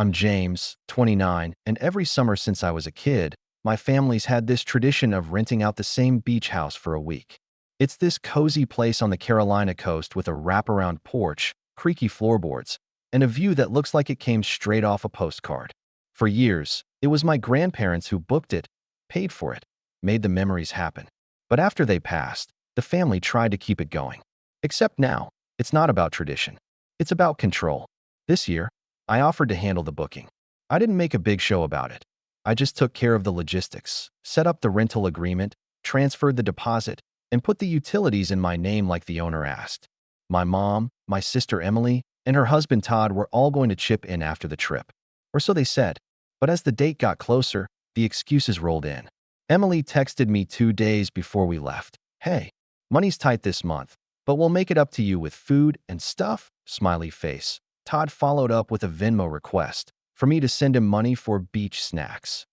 I'm James, 29, and every summer since I was a kid, my family's had this tradition of renting out the same beach house for a week. It's this cozy place on the Carolina coast with a wraparound porch, creaky floorboards, and a view that looks like it came straight off a postcard. For years, it was my grandparents who booked it, paid for it, made the memories happen. But after they passed, the family tried to keep it going. Except now, it's not about tradition. It's about control. This year, I offered to handle the booking. I didn't make a big show about it. I just took care of the logistics, set up the rental agreement, transferred the deposit, and put the utilities in my name like the owner asked. My mom, my sister Emily, and her husband Todd were all going to chip in after the trip. Or so they said. But as the date got closer, the excuses rolled in. Emily texted me 2 days before we left. Hey, money's tight this month, but we'll make it up to you with food and stuff, smiley face. Todd followed up with a Venmo request for me to send him money for beach snacks.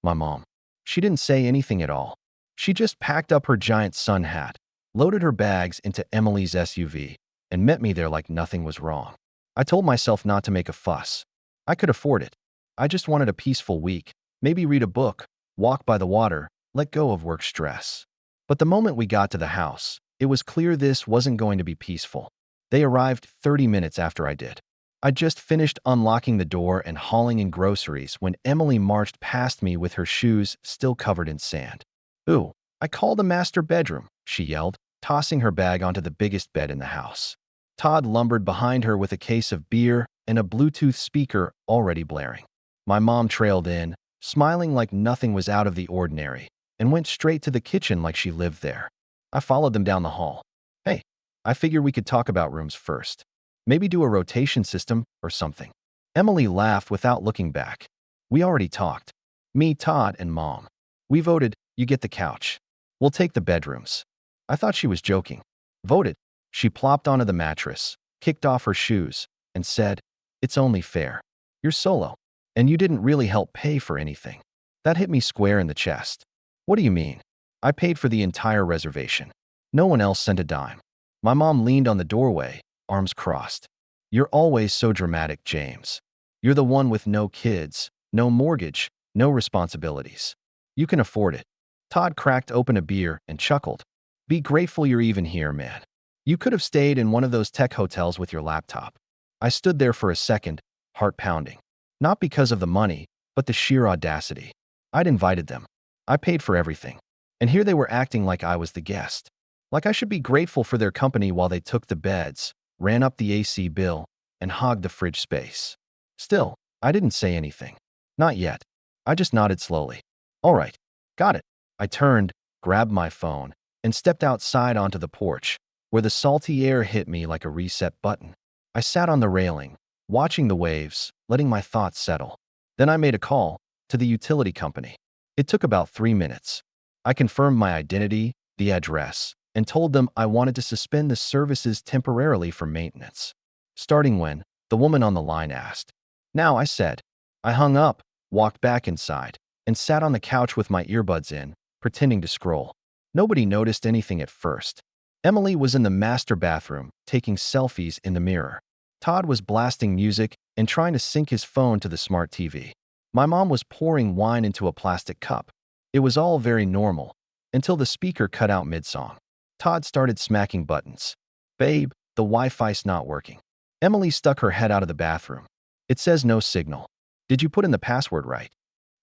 My mom. She didn't say anything at all. She just packed up her giant sun hat, loaded her bags into Emily's SUV, and met me there like nothing was wrong. I told myself not to make a fuss. I could afford it. I just wanted a peaceful week, maybe read a book, walk by the water, let go of work stress. But the moment we got to the house, it was clear this wasn't going to be peaceful. They arrived 30 minutes after I did. I just finished unlocking the door and hauling in groceries when Emily marched past me with her shoes still covered in sand. Ooh, I call the master bedroom, she yelled, tossing her bag onto the biggest bed in the house. Todd lumbered behind her with a case of beer and a Bluetooth speaker already blaring. My mom trailed in, smiling like nothing was out of the ordinary, and went straight to the kitchen like she lived there. I followed them down the hall. Hey, I figured we could talk about rooms first. Maybe do a rotation system or something. Emily laughed without looking back. We already talked. Me, Todd, and Mom. We voted, you get the couch. We'll take the bedrooms. I thought she was joking. Voted. She plopped onto the mattress, kicked off her shoes, and said, it's only fair. You're solo, and you didn't really help pay for anything. That hit me square in the chest. What do you mean? I paid for the entire reservation. No one else sent a dime. My mom leaned on the doorway, arms crossed. You're always so dramatic, James. You're the one with no kids, no mortgage, no responsibilities. You can afford it. Todd cracked open a beer and chuckled. Be grateful you're even here, man. You could have stayed in one of those tech hotels with your laptop. I stood there for a second, heart pounding. Not because of the money, but the sheer audacity. I'd invited them. I paid for everything. And here they were acting like I was the guest. Like I should be grateful for their company while they took the beds, ran up the AC bill, and hogged the fridge space. Still, I didn't say anything. Not yet. I just nodded slowly. All right, got it. I turned, grabbed my phone, and stepped outside onto the porch, where the salty air hit me like a reset button. I sat on the railing, watching the waves, letting my thoughts settle. Then I made a call to the utility company. It took about 3 minutes. I confirmed my identity, the address, and told them I wanted to suspend the services temporarily for maintenance. Starting when? The woman on the line asked. Now, I said. I hung up, walked back inside, and sat on the couch with my earbuds in, pretending to scroll. Nobody noticed anything at first. Emily was in the master bathroom, taking selfies in the mirror. Todd was blasting music and trying to sync his phone to the smart TV. My mom was pouring wine into a plastic cup. It was all very normal, until the speaker cut out mid-song. Todd started smacking buttons. Babe, the Wi-Fi's not working. Emily stuck her head out of the bathroom. It says no signal. Did you put in the password right?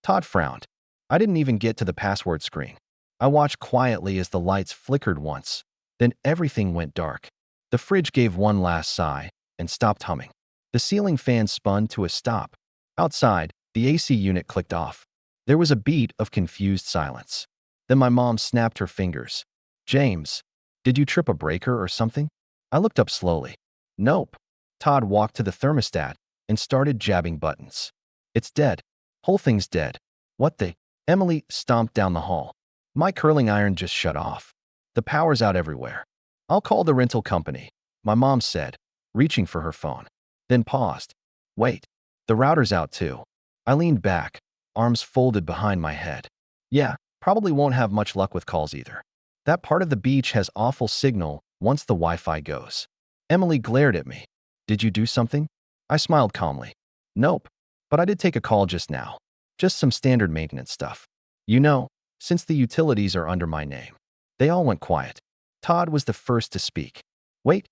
Todd frowned. I didn't even get to the password screen. I watched quietly as the lights flickered once. Then everything went dark. The fridge gave one last sigh and stopped humming. The ceiling fan spun to a stop. Outside, the AC unit clicked off. There was a beat of confused silence. Then my mom snapped her fingers. James, did you trip a breaker or something? I looked up slowly. Nope. Todd walked to the thermostat and started jabbing buttons. It's dead. Whole thing's dead. What the? Emily stomped down the hall. My curling iron just shut off. The power's out everywhere. I'll call the rental company, my mom said, reaching for her phone. Then paused. Wait, the router's out too. I leaned back, arms folded behind my head. Yeah, probably won't have much luck with calls either. That part of the beach has awful signal once the Wi-Fi goes. Emily glared at me. Did you do something? I smiled calmly. Nope. But I did take a call just now. Just some standard maintenance stuff. You know, since the utilities are under my name. They all went quiet. Todd was the first to speak. Wait,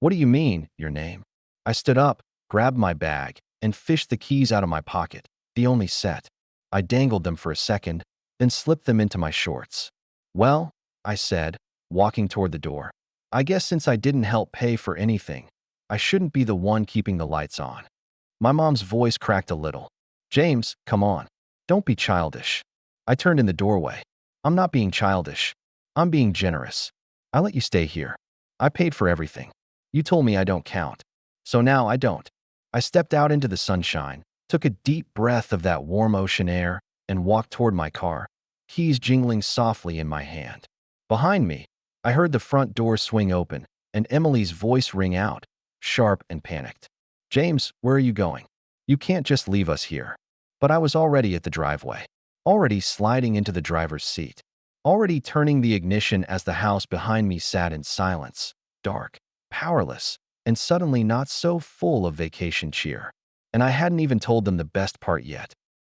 what do you mean, your name? I stood up, grabbed my bag, and fished the keys out of my pocket, the only set. I dangled them for a second, then slipped them into my shorts. Well, I said, walking toward the door. I guess since I didn't help pay for anything, I shouldn't be the one keeping the lights on. My mom's voice cracked a little. James, come on. Don't be childish. I turned in the doorway. I'm not being childish. I'm being generous. I let you stay here. I paid for everything. You told me I don't count. So now I don't. I stepped out into the sunshine, took a deep breath of that warm ocean air, and walked toward my car, keys jingling softly in my hand. Behind me, I heard the front door swing open and Emily's voice ring out, sharp and panicked. James, where are you going? You can't just leave us here. But I was already at the driveway, already sliding into the driver's seat, already turning the ignition as the house behind me sat in silence, dark, powerless, and suddenly not so full of vacation cheer. And I hadn't even told them the best part yet.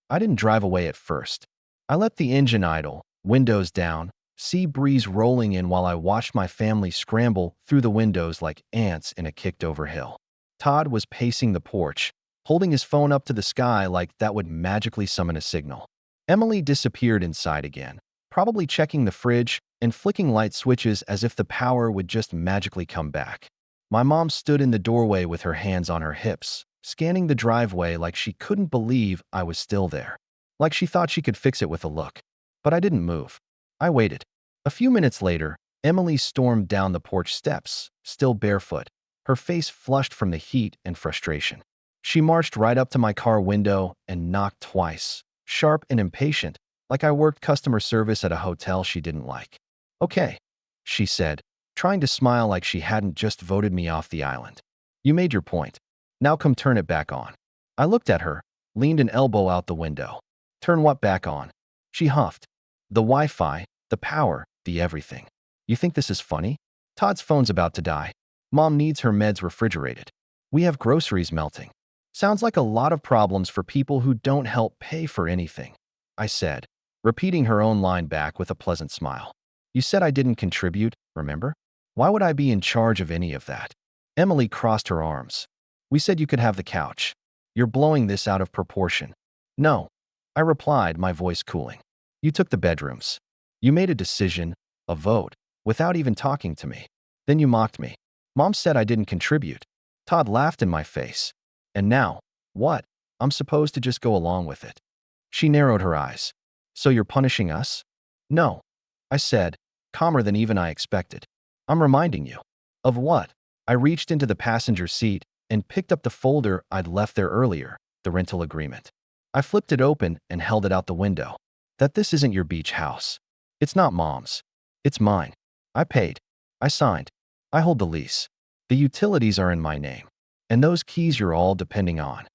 I didn't drive away at first. I let the engine idle, windows down, sea breeze rolling in while I watched my family scramble through the windows like ants in a kicked-over hill. Todd was pacing the porch, holding his phone up to the sky like that would magically summon a signal. Emily disappeared inside again, probably checking the fridge and flicking light switches as if the power would just magically come back. My mom stood in the doorway with her hands on her hips, scanning the driveway like she couldn't believe I was still there, like she thought she could fix it with a look. But I didn't move. I waited. A few minutes later, Emily stormed down the porch steps, still barefoot, her face flushed from the heat and frustration. She marched right up to my car window and knocked twice, sharp and impatient, like I worked customer service at a hotel she didn't like. Okay, she said, trying to smile like she hadn't just voted me off the island. You made your point. Now come turn it back on. I looked at her, leaned an elbow out the window. Turn what back on? She huffed. The Wi-Fi, the power, the everything. You think this is funny? Todd's phone's about to die. Mom needs her meds refrigerated. We have groceries melting. Sounds like a lot of problems for people who don't help pay for anything, I said, repeating her own line back with a pleasant smile. You said I didn't contribute, remember? Why would I be in charge of any of that? Emily crossed her arms. We said you could have the couch. You're blowing this out of proportion. No, I replied, my voice cooling. You took the bedrooms. You made a decision, a vote, without even talking to me. Then you mocked me. Mom said I didn't contribute. Todd laughed in my face. And now, what? I'm supposed to just go along with it. She narrowed her eyes. So you're punishing us? No, I said, calmer than even I expected. I'm reminding you. Of what? I reached into the passenger seat and picked up the folder I'd left there earlier, the rental agreement. I flipped it open and held it out the window. That this isn't your beach house. It's not Mom's. It's mine. I paid. I signed. I hold the lease. The utilities are in my name. And those keys you're all depending on.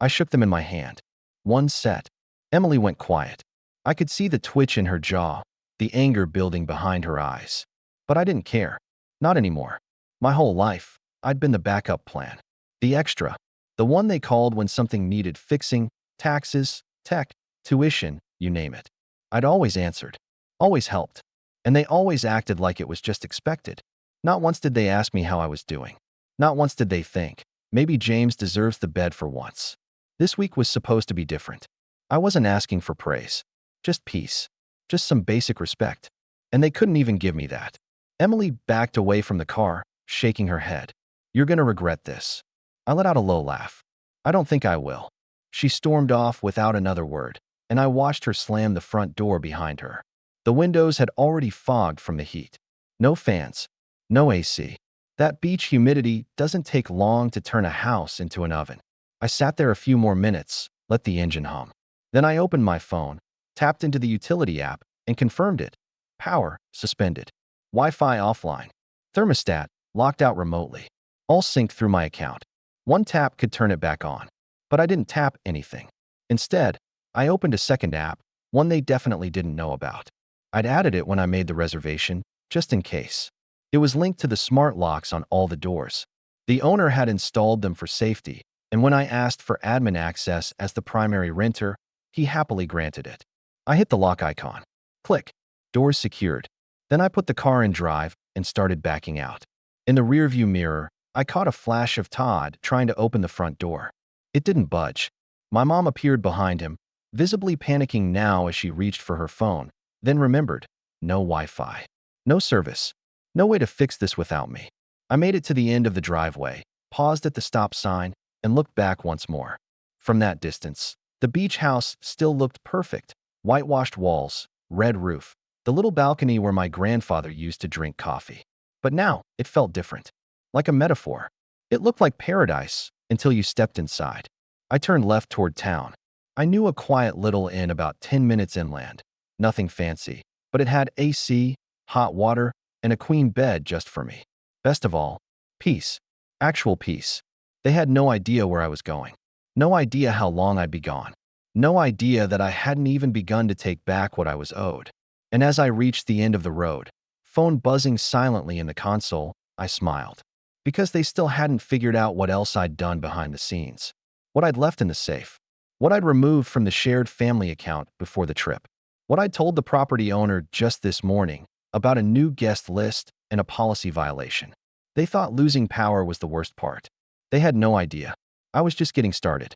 I shook them in my hand. One set. Emily went quiet. I could see the twitch in her jaw, the anger building behind her eyes. But I didn't care. Not anymore. My whole life, I'd been the backup plan. The extra. The one they called when something needed fixing, taxes, tech, tuition, you name it. I'd always answered. Always helped. And they always acted like it was just expected. Not once did they ask me how I was doing. Not once did they think, maybe James deserves the bed for once. This week was supposed to be different. I wasn't asking for praise. Just peace. Just some basic respect. And they couldn't even give me that. Emily backed away from the car, shaking her head. You're gonna regret this. I let out a low laugh. I don't think I will. She stormed off without another word, and I watched her slam the front door behind her. The windows had already fogged from the heat. No fans. No AC. That beach humidity doesn't take long to turn a house into an oven. I sat there a few more minutes, let the engine hum. Then I opened my phone, tapped into the utility app, and confirmed it. Power suspended. Wi-Fi offline. Thermostat locked out remotely. All synced through my account. One tap could turn it back on. But I didn't tap anything. Instead, I opened a second app, one they definitely didn't know about. I'd added it when I made the reservation, just in case. It was linked to the smart locks on all the doors. The owner had installed them for safety, And when I asked for admin access as the primary renter, he happily granted it. I hit the lock icon. Click. Doors secured. Then I put the car in drive and started backing out. In the rearview mirror, I caught a flash of Todd trying to open the front door. It didn't budge. My mom appeared behind him, visibly panicking now as she reached for her phone, then remembered, no Wi-Fi, no service, no way to fix this without me. I made it to the end of the driveway, paused at the stop sign, and looked back once more. From that distance, the beach house still looked perfect. Whitewashed walls, red roof, the little balcony where my grandfather used to drink coffee. But now, it felt different. Like a metaphor. It looked like paradise until you stepped inside. I turned left toward town. I knew a quiet little inn about 10 minutes inland. Nothing fancy, but it had AC, hot water, and a queen bed just for me. Best of all, peace. Actual peace. They had no idea where I was going. No idea how long I'd be gone. No idea that I hadn't even begun to take back what I was owed. And as I reached the end of the road, phone buzzing silently in the console, I smiled. Because they still hadn't figured out what else I'd done behind the scenes. What I'd left in the safe. What I'd removed from the shared family account before the trip. What I'd told the property owner just this morning about a new guest list and a policy violation. They thought losing power was the worst part. They had no idea. I was just getting started.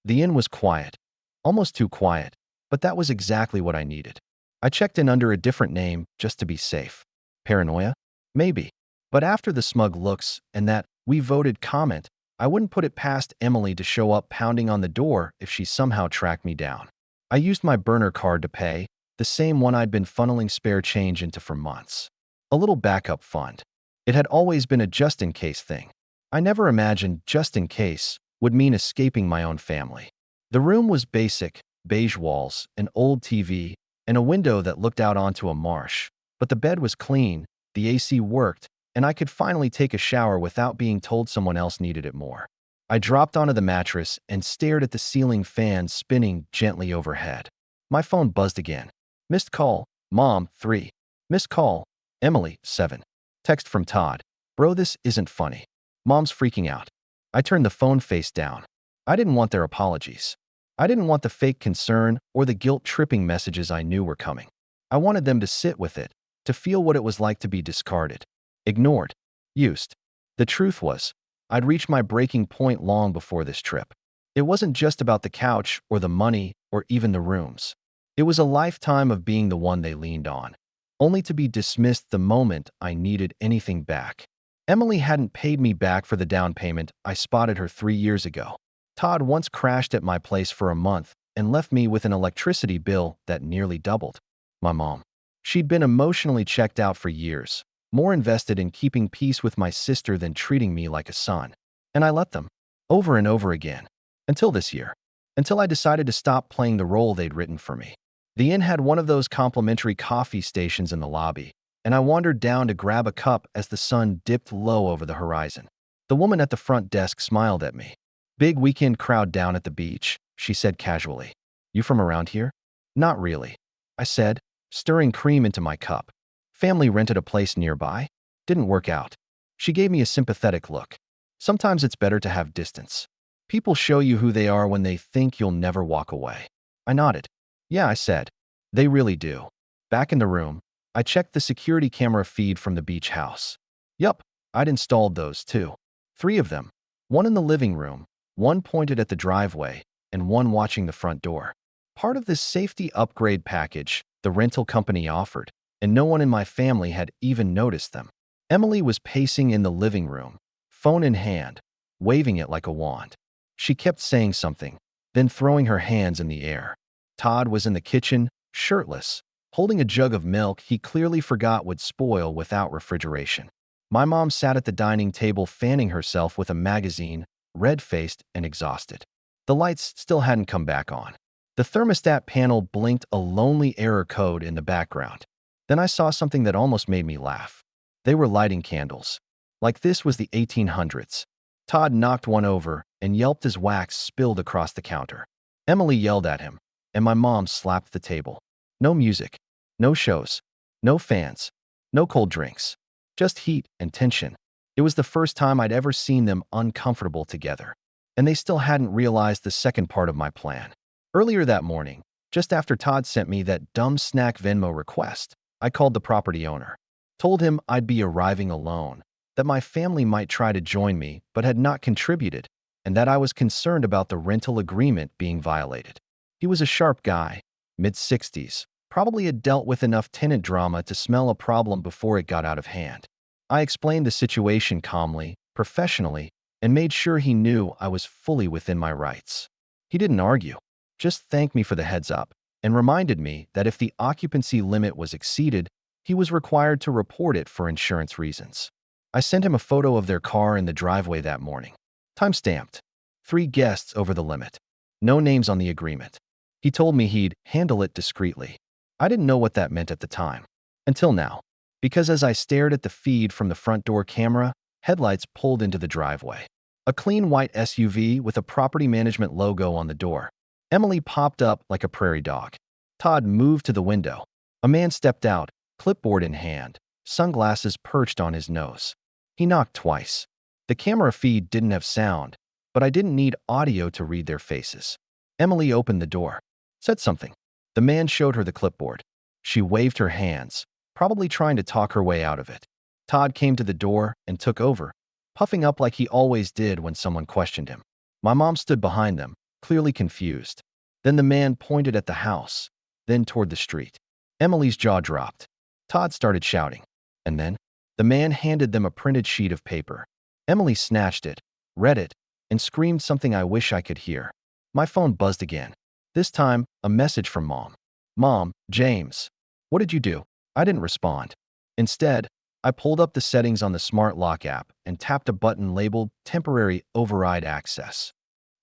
The inn was quiet. Almost too quiet, but that was exactly what I needed. I checked in under a different name just to be safe. Paranoia? Maybe. But after the smug looks and that "we voted" comment, I wouldn't put it past Emily to show up pounding on the door if she somehow tracked me down. I used my burner card to pay, the same one I'd been funneling spare change into for months. A little backup fund. It had always been a just-in-case thing. I never imagined just in case would mean escaping my own family. The room was basic, beige walls, an old TV, and a window that looked out onto a marsh. But the bed was clean, the AC worked, and I could finally take a shower without being told someone else needed it more. I dropped onto the mattress and stared at the ceiling fan spinning gently overhead. My phone buzzed again. Missed call, Mom, 3. Missed call, Emily, 7. Text from Todd. Bro, this isn't funny. Mom's freaking out. I turned the phone face down. I didn't want their apologies. I didn't want the fake concern or the guilt-tripping messages I knew were coming. I wanted them to sit with it, to feel what it was like to be discarded. Ignored. Used. The truth was, I'd reached my breaking point long before this trip. It wasn't just about the couch or the money or even the rooms. It was a lifetime of being the one they leaned on, only to be dismissed the moment I needed anything back. Emily hadn't paid me back for the down payment I spotted her 3 years ago. Todd once crashed at my place for a month and left me with an electricity bill that nearly doubled. My mom. She'd been emotionally checked out for years, more invested in keeping peace with my sister than treating me like a son. And I let them. Over and over again. Until this year. Until I decided to stop playing the role they'd written for me. The inn had one of those complimentary coffee stations in the lobby, and I wandered down to grab a cup as the sun dipped low over the horizon. The woman at the front desk smiled at me. Big weekend crowd down at the beach, she said casually. You from around here? Not really, I said, stirring cream into my cup. Family rented a place nearby. Didn't work out. She gave me a sympathetic look. Sometimes it's better to have distance. People show you who they are when they think you'll never walk away. I nodded. Yeah, I said. They really do. Back in the room, I checked the security camera feed from the beach house. Yup, I'd installed those too. 3 of them. One in the living room, one pointed at the driveway, and one watching the front door. Part of this safety upgrade package the rental company offered, and no one in my family had even noticed them. Emily was pacing in the living room, phone in hand, waving it like a wand. She kept saying something, then throwing her hands in the air. Todd was in the kitchen, shirtless, holding a jug of milk he clearly forgot would spoil without refrigeration. My mom sat at the dining table fanning herself with a magazine, red-faced and exhausted. The lights still hadn't come back on. The thermostat panel blinked a lonely error code in the background. Then I saw something that almost made me laugh. They were lighting candles. Like this was the 1800s. Todd knocked one over and yelped as wax spilled across the counter. Emily yelled at him, and my mom slapped the table. No music. No shows. No fans. No cold drinks. Just heat and tension. It was the first time I'd ever seen them uncomfortable together. and they still hadn't realized the second part of my plan. Earlier that morning, just after Todd sent me that dumb snack Venmo request, I called the property owner, told him I'd be arriving alone, that my family might try to join me but had not contributed, and that I was concerned about the rental agreement being violated. He was a sharp guy, mid-60s, probably had dealt with enough tenant drama to smell a problem before it got out of hand. I explained the situation calmly, professionally, and made sure he knew I was fully within my rights. He didn't argue, just thanked me for the heads up, and reminded me that if the occupancy limit was exceeded, he was required to report it for insurance reasons. I sent him a photo of their car in the driveway that morning. Time-stamped. 3 guests over the limit. No names on the agreement. He told me he'd handle it discreetly. I didn't know what that meant at the time. Until now. Because as I stared at the feed from the front door camera, headlights pulled into the driveway. A clean white SUV with a property management logo on the door. Emily popped up like a prairie dog. Todd moved to the window. A man stepped out, clipboard in hand, sunglasses perched on his nose. He knocked twice. The camera feed didn't have sound, but I didn't need audio to read their faces. Emily opened the door, said something. The man showed her the clipboard. She waved her hands, probably trying to talk her way out of it. Todd came to the door and took over, puffing up like he always did when someone questioned him. My mom stood behind them, clearly confused. Then the man pointed at the house, then toward the street. Emily's jaw dropped. Todd started shouting. And then, the man handed them a printed sheet of paper. Emily snatched it, read it, and screamed something I wish I could hear. My phone buzzed again. This time, a message from Mom. Mom, James. What did you do? I didn't respond. Instead, I pulled up the settings on the smart lock app and tapped a button labeled Temporary Override Access.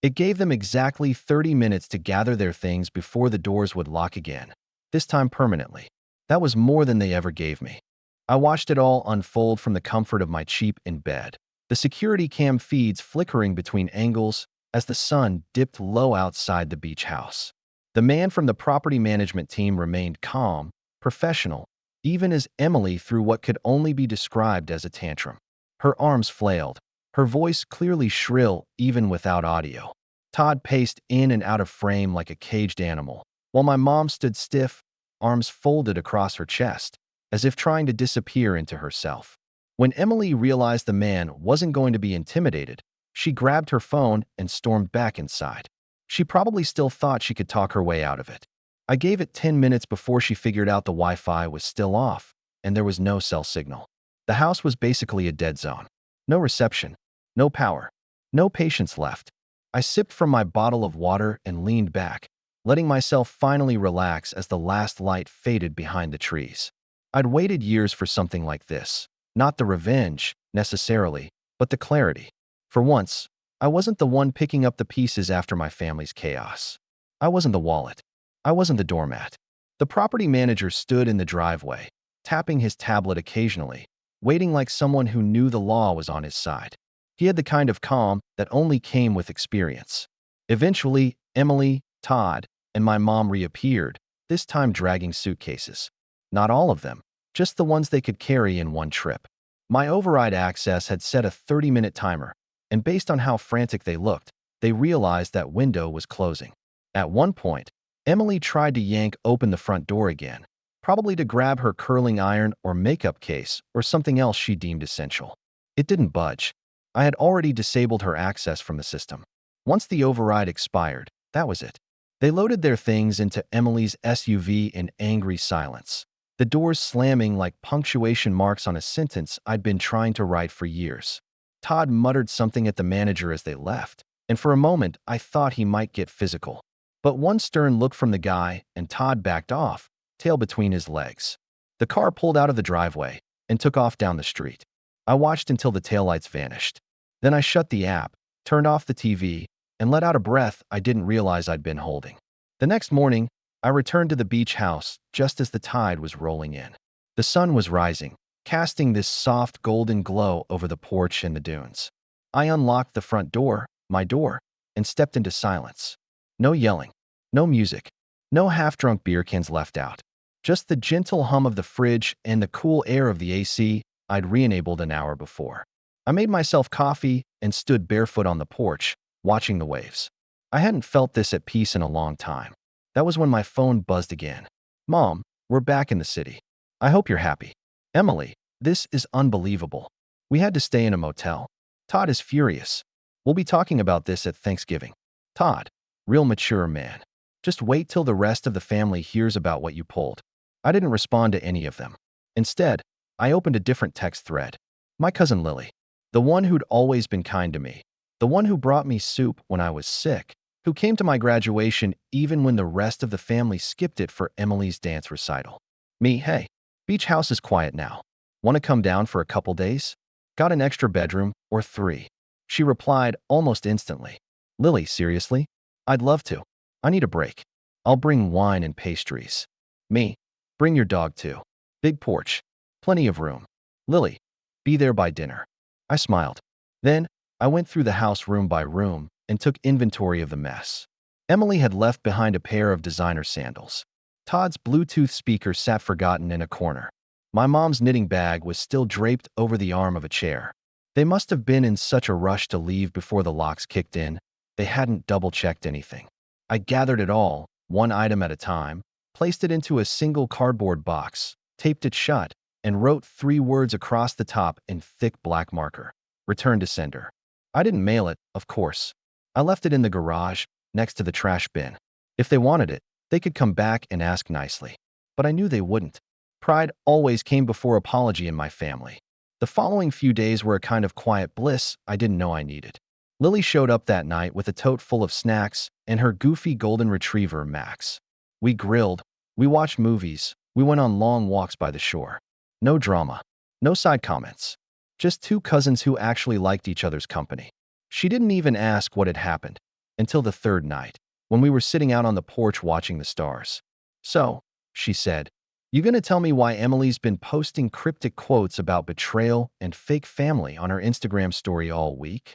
It gave them exactly 30 minutes to gather their things before the doors would lock again, this time permanently. That was more than they ever gave me. I watched it all unfold from the comfort of my cheap in bed, the security cam feeds flickering between angles as the sun dipped low outside the beach house. The man from the property management team remained calm, professional, even as Emily threw what could only be described as a tantrum. Her arms flailed, her voice clearly shrill even without audio. Todd paced in and out of frame like a caged animal, while my mom stood stiff, arms folded across her chest, as if trying to disappear into herself. When Emily realized the man wasn't going to be intimidated, she grabbed her phone and stormed back inside. She probably still thought she could talk her way out of it. I gave it 10 minutes before she figured out the Wi-Fi was still off, and there was no cell signal. The house was basically a dead zone. No reception, no power, no patience left. I sipped from my bottle of water and leaned back, letting myself finally relax as the last light faded behind the trees. I'd waited years for something like this. Not the revenge, necessarily, but the clarity. For once, I wasn't the one picking up the pieces after my family's chaos. I wasn't the wallet. I wasn't the doormat. The property manager stood in the driveway, tapping his tablet occasionally, waiting like someone who knew the law was on his side. He had the kind of calm that only came with experience. Eventually, Emily, Todd, and my mom reappeared, this time dragging suitcases. Not all of them, just the ones they could carry in one trip. My override access had set a 30-minute timer, and based on how frantic they looked, they realized that window was closing. At one point, Emily tried to yank open the front door again, probably to grab her curling iron or makeup case or something else she deemed essential. It didn't budge. I had already disabled her access from the system. Once the override expired, that was it. They loaded their things into Emily's SUV in angry silence, the doors slamming like punctuation marks on a sentence I'd been trying to write for years. Todd muttered something at the manager as they left, and for a moment I thought he might get physical. But one stern look from the guy, and Todd backed off, tail between his legs. The car pulled out of the driveway and took off down the street. I watched until the taillights vanished. Then I shut the app, turned off the TV, and let out a breath I didn't realize I'd been holding. The next morning, I returned to the beach house just as the tide was rolling in. The sun was rising, casting this soft golden glow over the porch and the dunes. I unlocked the front door, my door, and stepped into silence. No yelling, no music, no half-drunk beer cans left out. Just the gentle hum of the fridge and the cool air of the AC I'd re-enabled an hour before. I made myself coffee and stood barefoot on the porch, watching the waves. I hadn't felt this at peace in a long time. That was when my phone buzzed again. Mom, we're back in the city. I hope you're happy. Emily, this is unbelievable. We had to stay in a motel. Todd is furious. We'll be talking about this at Thanksgiving. Todd, real mature man. Just wait till the rest of the family hears about what you pulled. I didn't respond to any of them. Instead, I opened a different text thread. My cousin Lily, the one who'd always been kind to me, the one who brought me soup when I was sick, who came to my graduation even when the rest of the family skipped it for Emily's dance recital. Me, hey, beach house is quiet now. Want to come down for a couple days? Got an extra bedroom or 3? She replied almost instantly. Lily, seriously? I'd love to. I need a break. I'll bring wine and pastries. Me, bring your dog too. Big porch. Plenty of room. Lily, be there by dinner. I smiled. Then, I went through the house room by room and took inventory of the mess. Emily had left behind a pair of designer sandals. Todd's Bluetooth speaker sat forgotten in a corner. My mom's knitting bag was still draped over the arm of a chair. They must have been in such a rush to leave before the locks kicked in, they hadn't double-checked anything. I gathered it all, one item at a time, placed it into a single cardboard box, taped it shut, and wrote 3 words across the top in thick black marker. Return to sender. I didn't mail it, of course. I left it in the garage, next to the trash bin. If they wanted it, they could come back and ask nicely. But I knew they wouldn't. Pride always came before apology in my family. The following few days were a kind of quiet bliss I didn't know I needed. Lily showed up that night with a tote full of snacks and her goofy golden retriever, Max. We grilled, we watched movies, we went on long walks by the shore. No drama, no side comments. Just 2 cousins who actually liked each other's company. She didn't even ask what had happened until the 3rd night, when we were sitting out on the porch watching the stars. So, she said, you gonna tell me why Emily's been posting cryptic quotes about betrayal and fake family on her Instagram story all week?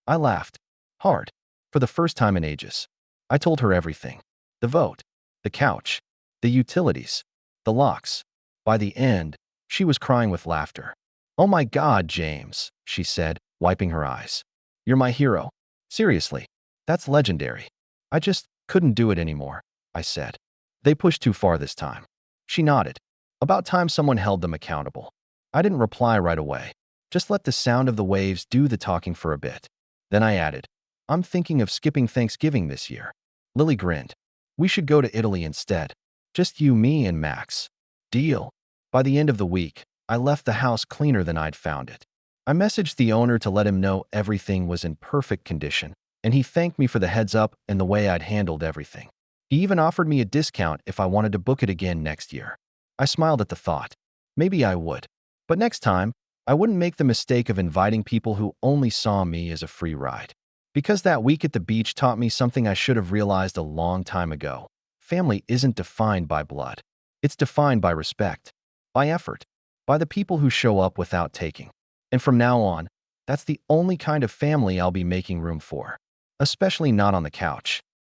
I laughed. Hard. For the first time in ages. I told her everything. The vote. The couch. The utilities. The locks. By the end, she was crying with laughter. Oh my God, James, she said, wiping her eyes. You're my hero. Seriously. That's legendary. I just couldn't do it anymore, I said. They pushed too far this time. She nodded. About time someone held them accountable. I didn't reply right away. Just let the sound of the waves do the talking for a bit. Then I added, I'm thinking of skipping Thanksgiving this year. Lily grinned. We should go to Italy instead. Just you, me, and Max. Deal. By the end of the week, I left the house cleaner than I'd found it. I messaged the owner to let him know everything was in perfect condition, and he thanked me for the heads up and the way I'd handled everything. He even offered me a discount if I wanted to book it again next year. I smiled at the thought. Maybe I would. But next time, I wouldn't make the mistake of inviting people who only saw me as a free ride. Because that week at the beach taught me something I should have realized a long time ago. Family isn't defined by blood. It's defined by respect, by effort, by the people who show up without taking. And from now on, that's the only kind of family I'll be making room for. Especially not on the couch.